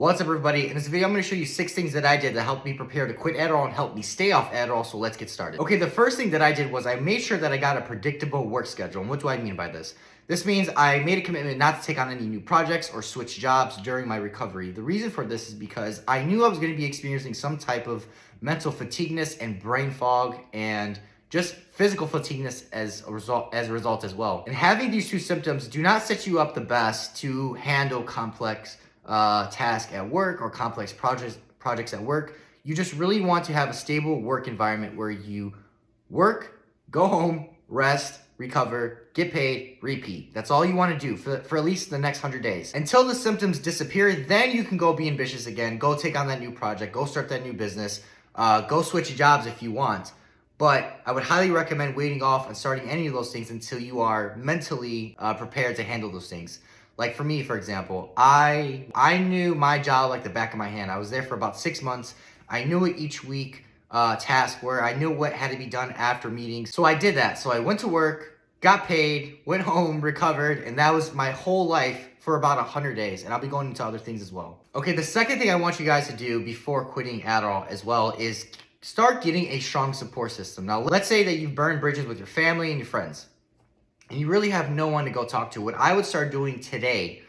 What's up, everybody? In this video, I'm going to show you 6 things that I did that helped me prepare to quit Adderall and help me stay off Adderall, so let's get started. Okay, the first thing that I did was I made sure that I got a predictable work schedule. And what do I mean by this? This means I made a commitment not to take on any new projects or switch jobs during my recovery. The reason for this is because I knew I was going to be experiencing some type of mental fatigueness and brain fog and just physical fatigueness as a result as well. And having these two symptoms do not set you up the best to handle complex task at work or complex projects at work. You just really want to have a stable work environment where you work, go home, rest, recover, get paid, repeat. That's all you want to do for at least the next 100 days. Until the symptoms disappear, then you can go be ambitious again, go take on that new project, go start that new business, go switch jobs if you want. But I would highly recommend waiting off and starting any of those things until you are mentally prepared to handle those things. Like for me, for example, I knew my job like the back of my hand. I was there for about 6 months. I knew it each week task where I knew what had to be done after meetings. So I did that. So I went to work, got paid, went home, recovered, and that was my whole life for about 100 days. And I'll be going into other things as well. Okay, the second thing I want you guys to do before quitting Adderall as well is start getting a strong support system. Now, let's say that you've burned bridges with your family and your friends, and you really have no one to go talk to. What I would start doing today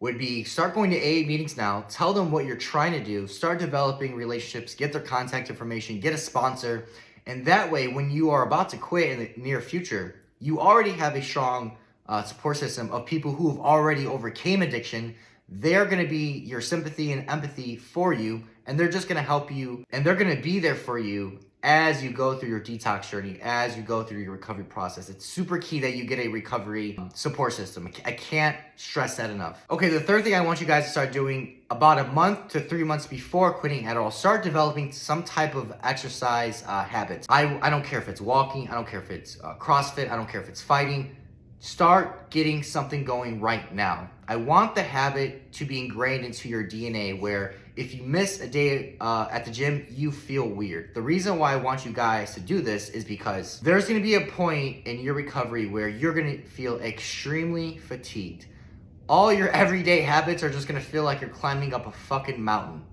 would be start going to AA meetings now, tell them what you're trying to do, start developing relationships, get their contact information, get a sponsor, and that way when you are about to quit in the near future, you already have a strong support system of people who have already overcame addiction. They're going to be your sympathy and empathy for you, and they're just going to help you, and they're going to be there for you as you go through your detox journey, as you go through your recovery process. It's super key that you get a recovery support system. I can't stress that enough. Okay, the third thing I want you guys to start doing about a month to 3 months before quitting Adderall, start developing some type of exercise habits. I don't care if it's walking, I don't care if it's CrossFit, I don't care if it's fighting. Start getting something going right now. I want the habit to be ingrained into your DNA where if you miss a day at the gym, you feel weird. The reason why I want you guys to do this is because there's going to be a point in your recovery where you're going to feel extremely fatigued. All your everyday habits are just going to feel like you're climbing up a fucking mountain.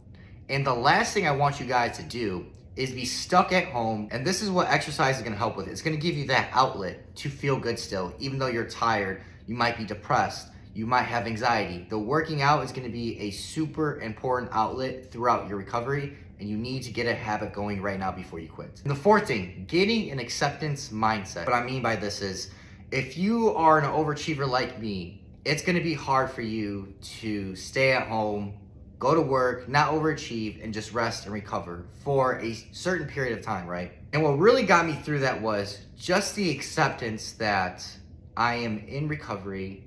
And the last thing I want you guys to do is be stuck at home. And this is what exercise is going to help with. It's going to give you that outlet to feel good still. Even though you're tired, you might be depressed, you might have anxiety. The working out is going to be a super important outlet throughout your recovery, and you need to get a habit going right now before you quit. And the fourth thing, getting an acceptance mindset. What I mean by this is, if you are an overachiever like me, it's going to be hard for you to stay at home, go to work, not overachieve, and just rest and recover for a certain period of time, right? And what really got me through that was just the acceptance that I am in recovery,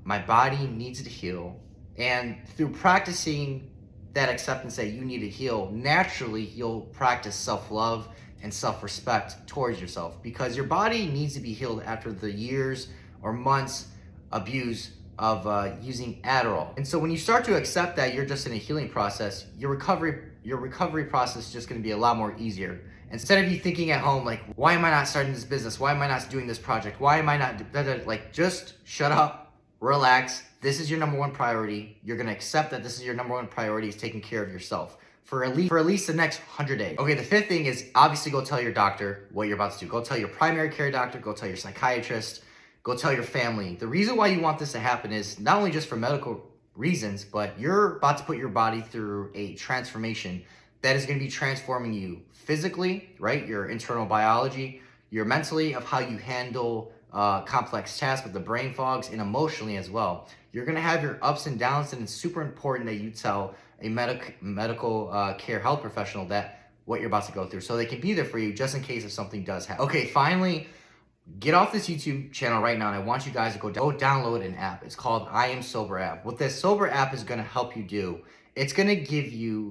my body needs to heal, and through practicing that acceptance that you need to heal, naturally you'll practice self-love and self-respect towards yourself, because your body needs to be healed after the years or months abuse of using Adderall. And so when you start to accept that you're just in a healing process, your recovery process is just going to be a lot more easier. Instead of you thinking at home like, why am I not starting this business? Why am I not doing this project? Why am I not like, just shut up, relax. This is your number one priority. You're going to accept that this is your number one priority, is taking care of yourself for at least the next 100 days. Okay, the fifth thing is obviously go tell your doctor what you're about to do. Go tell your primary care doctor, go tell your psychiatrist, go tell your family. The reason why you want this to happen is not only just for medical reasons, but you're about to put your body through a transformation that is going to be transforming you physically, right? Your internal biology, your mentally, of how you handle complex tasks with the brain fogs, and emotionally as well. You're going to have your ups and downs, and it's super important that you tell a medical care health professional that what you're about to go through, so they can be there for you just in case if something does happen. Okay, finally, get off this YouTube channel right now, and I want you guys to go download an app. It's called I Am Sober app. What this Sober app is going to help you do, it's going to give you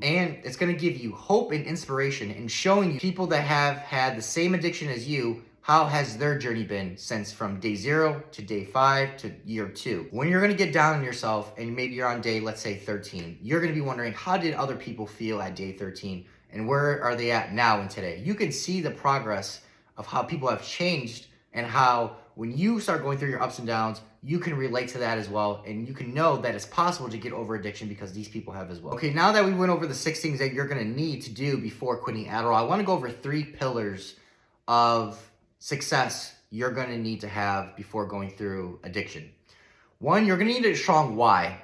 hope and inspiration in showing you people that have had the same addiction as you. How has their journey been since from day 0 to day 5 to year 2? When you're going to get down on yourself and maybe you're on day, let's say 13, you're going to be wondering, how did other people feel at day 13 and where are they at now and today? You can see the progress of how people have changed and how when you start going through your ups and downs, you can relate to that as well. And you can know that it's possible to get over addiction because these people have as well. Okay, now that we went over the 6 things that you're gonna need to do before quitting Adderall, I wanna go over 3 pillars of success you're gonna need to have before going through addiction. 1, you're gonna need a strong why.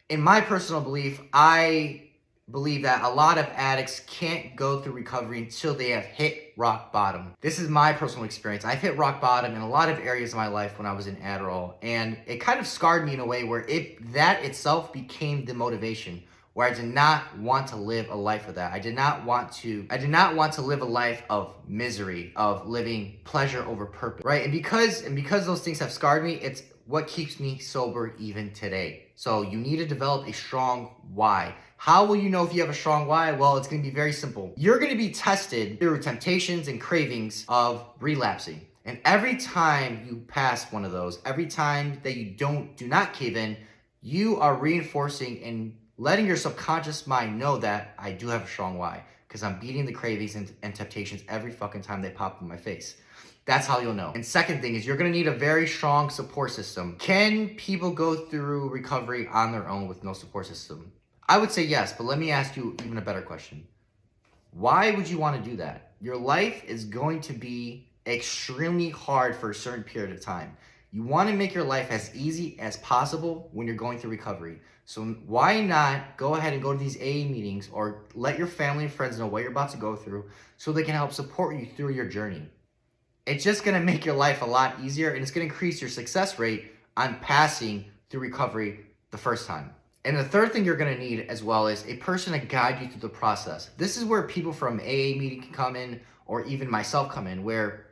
In my personal belief, I believe that a lot of addicts can't go through recovery until they have hit rock bottom. This is my personal experience. I've hit rock bottom in a lot of areas of my life when I was in Adderall, and it kind of scarred me in a way where that itself became the motivation, where I did not want to live a life of that. I did not want to live a life of misery, of living pleasure over purpose, right? And because those things have scarred me, it's what keeps me sober even today. So you need to develop a strong why. How will you know if you have a strong why? Well, it's gonna be very simple. You're gonna be tested through temptations and cravings of relapsing. And every time you pass one of those, every time that you do not cave in, you are reinforcing and letting your subconscious mind know that I do have a strong why, because I'm beating the cravings and temptations every fucking time they pop in my face. That's how you'll know. And second thing is you're gonna need a very strong support system. Can people go through recovery on their own with no support system? I would say yes, but let me ask you even a better question. Why would you want to do that? Your life is going to be extremely hard for a certain period of time. You want to make your life as easy as possible when you're going through recovery. So why not go ahead and go to these AA meetings or let your family and friends know what you're about to go through so they can help support you through your journey. It's just going to make your life a lot easier, and it's going to increase your success rate on passing through recovery the first time. And the third thing you're gonna need as well is a person to guide you through the process. This is where people from AA meeting can come in, or even myself come in, where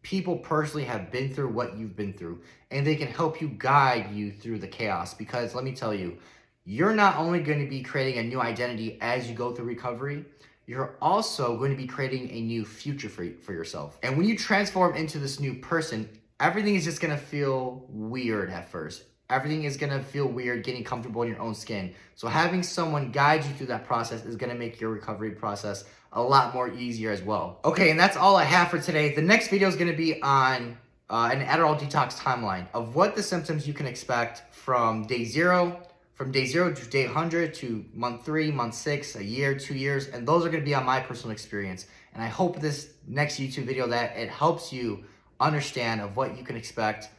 people personally have been through what you've been through, and they can help you guide you through the chaos. Because let me tell you, you're not only going to be creating a new identity as you go through recovery, you're also going to be creating a new future for yourself. And when you transform into this new person, everything is just gonna feel weird at first. Everything is gonna feel weird getting comfortable in your own skin. So having someone guide you through that process is gonna make your recovery process a lot more easier as well. Okay, and that's all I have for today. The next video is gonna be on an Adderall detox timeline of what the symptoms you can expect from day 0 to day 100 to month 3, month 6, a year, 2 years, and those are gonna be on my personal experience. And I hope this next YouTube video that it helps you understand of what you can expect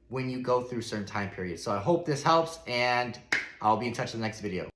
when you go through certain time periods. So I hope this helps, and I'll be in touch in the next video.